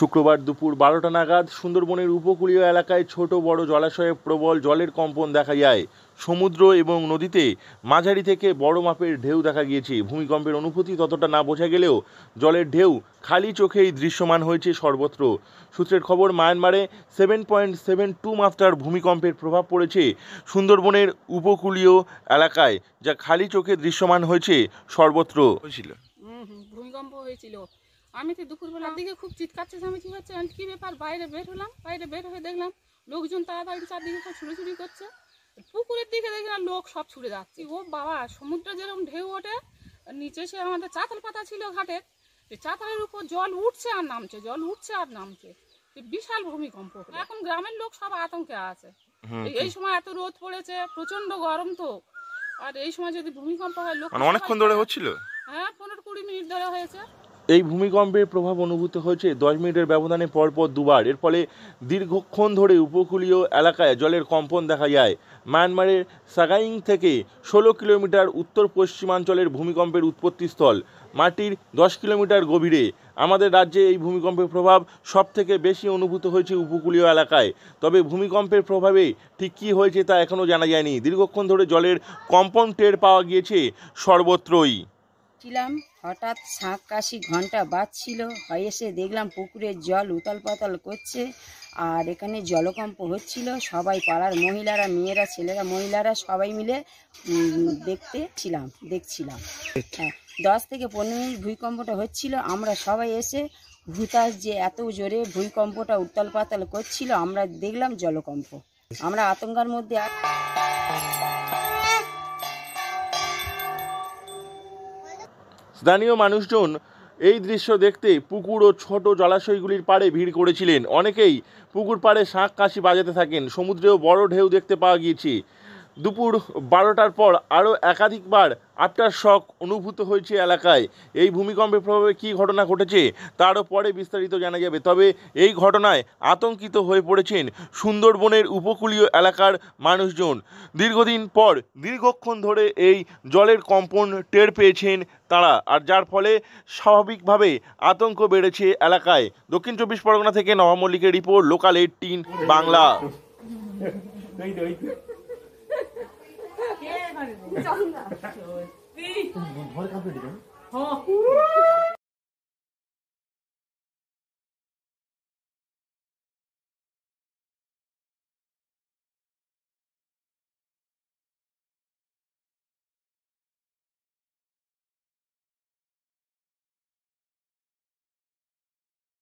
শুক্রবার দুপুর 12টা নাগাদ সুন্দরবনের উপকূলীয় এলাকায় ছোট বড় জলাশয়ে প্রবল জলের কম্পন দেখা যায়। সমুদ্র এবং নদীতে মাঝারি থেকে বড় মাপের ঢেউ দেখা গিয়েছে। ভূমিকম্পের অনুভূতি ততটা না বোঝা গেলেও জলের ঢেউ খালি চোখেই দৃশ্যমান হয়েছে সর্বত্র। সূত্রের খবর, মায়ানমারে 7.72 মাত্রার ভূমিকম্পের প্রভাব পড়েছে সুন্দরবনের উপকূলীয় এলাকায়, যা খালি চোখে দৃশ্যমান হয়েছে সর্বত্র। ভূমিকম্প হয়েছিল। আমি তো দুপুরবেলার দিকে খুব চিৎকার চেঁচামেচি হচ্ছে, কি ব্যাপার, বাইরে বের হলাম। বাইরে বের হয়ে দেখলাম লোকজন তাড়াতাড়ি চারদিকে সব ছুড়ে করছে। পুকুরের দিকে দেখলাম লোক সব ছুড়ে যাচ্ছে। ও বাবা, সমুদ্রে যেরকম ঢেউ ওঠে, নিচে সে আমাদের চাতাল পাতা ছিল ঘাটের, চাতালের উপর জল উঠছে আর নামছে, জল উঠছে আর নামছে। বিশাল ভূমিকম্প। এখন গ্রামের লোক সব আতঙ্কে আছে। এই সময় এত রোদ পড়েছে, প্রচন্ড গরম তো, আর এই সময় যদি ভূমিকম্প হয় লোক অনেকক্ষণ ধরে হচ্ছিল। হ্যাঁ, 15-20 মিনিট ধরে হয়েছে। এই ভূমিকম্পের প্রভাব অনুভূত হয়েছে 10 মিনিটের ব্যবধানে পরপর দুবার। এর ফলে দীর্ঘক্ষণ ধরে উপকূলীয় এলাকায় জলের কম্পন দেখা যায়। মায়ানমারের সাগাইং থেকে 16 কিলোমিটার উত্তর পশ্চিমাঞ্চলের ভূমিকম্পের উৎপত্তিস্থল, মাটির 10 কিলোমিটার গভীরে। আমাদের রাজ্যে এই ভূমিকম্পের প্রভাব সবথেকে বেশি অনুভূত হয়েছে উপকূলীয় এলাকায়। তবে ভূমিকম্পের প্রভাবে ঠিক কী হয়েছে তা এখনও জানা যায়নি। দীর্ঘক্ষণ ধরে জলের কম্পন টের পাওয়া গিয়েছে সর্বত্রই। ছিলাম, হঠাৎ শাঁখ কাশি ঘন্টা বাজছিল, এসে দেখলাম পুকুরের জল উতাল পাতাল করছে আর এখানে জলকম্প হচ্ছিল। সবাই পাড়ার মহিলারা, মেয়েরা, ছেলেরা, মহিলারা সবাই মিলে দেখছিলাম। হ্যাঁ, 10 থেকে 15 মিনিট ভূমিকম্পটা হচ্ছিল। আমরা সবাই এসে ভূতাস যে এত জোরে ভূমিকম্পটা উতাল পাতাল করছিল, আমরা দেখলাম জলকম্প। আমরা আতঙ্কের মধ্যে। স্থানীয় মানুষজন এই দৃশ্য দেখতে পুকুর ও ছোট জলাশয়গুলির পাড়ে ভিড় করেছিলেন। অনেকেই পুকুর পাড়ে শাঁখ কাশি বাজাতে থাকেন। সমুদ্রেও বড় ঢেউ দেখতে পাওয়া গিয়েছে। দুপুর 12টার পর আরও একাধিকবার আফটার শক অনুভূত হয়েছে এলাকায়। এই ভূমিকম্পের প্রভাবে কী ঘটনা ঘটেছে তারও পরে বিস্তারিত জানা যাবে। তবে এই ঘটনায় আতঙ্কিত হয়ে পড়েছেন সুন্দরবনের উপকূলীয় এলাকার মানুষজন। দীর্ঘক্ষণ ধরে এই জলের কম্পন টের পেয়েছেন তারা, আর যার ফলে স্বাভাবিকভাবে আতঙ্ক বেড়েছে এলাকায়। দক্ষিণ 24 পরগনা থেকে নবাব মল্লিকের রিপোর্ট, লোকাল 18 বাংলা। हाँ